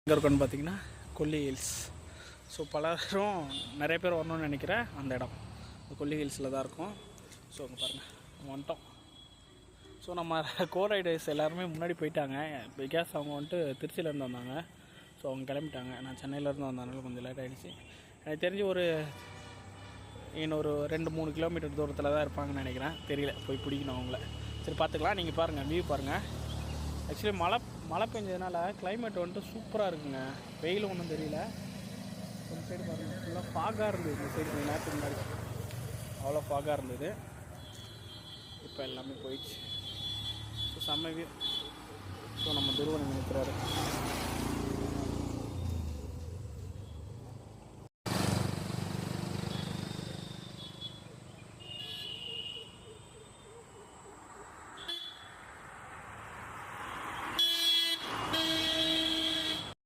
எங்கே இருக்குன்னு பார்த்தீங்கன்னா கொல்லி ஹில்ஸ். ஸோ பலரும் நிறைய பேர் வரணும்னு நினைக்கிறேன் அந்த இடம் இந்த கொல்லி ஹில்ஸில் தான் இருக்கும். ஸோ அங்கே பாருங்கள் வந்துட்டோம். ஸோ நம்ம கோரைடர்ஸ் எல்லாருமே முன்னாடி போயிட்டாங்க. பிகாஸ் அவங்க வந்துட்டு திருச்சியிலேருந்து வந்தாங்க. ஸோ அவங்க கிளம்பிட்டாங்க. நான் சென்னையிலேருந்து வந்ததுனால கொஞ்சம் லேட் ஆகிடுச்சு. எனக்கு தெரிஞ்சு இன்னொரு 2-3 கிலோமீட்டர் தூரத்தில் தான் இருப்பாங்கன்னு நினைக்கிறேன். தெரியல, போய் பிடிக்கணும் அவங்கள. சரி பார்த்துக்கலாம். நீங்கள் பாருங்கள், வியூ பாருங்கள். ஆக்சுவலி மழை பெஞ்சதுனால கிளைமேட் வந்துட்டு சூப்பராக இருக்குங்க. வெயிலும் ஒன்றும் தெரியல. ஒரு சைடு பாருங்கள், ஃபுல்லாக ஃபாகாக இருந்தது. இந்த சைடு கொஞ்சம் நேரத்துக்கு முன்னாடி அவ்வளோ ஃபாகாக இருந்தது. இப்போ எல்லாமே போயிடுச்சு. ஸோ செம்ம வியூ. ஸோ நம்ம துருவன் நினைக்கிறாரு.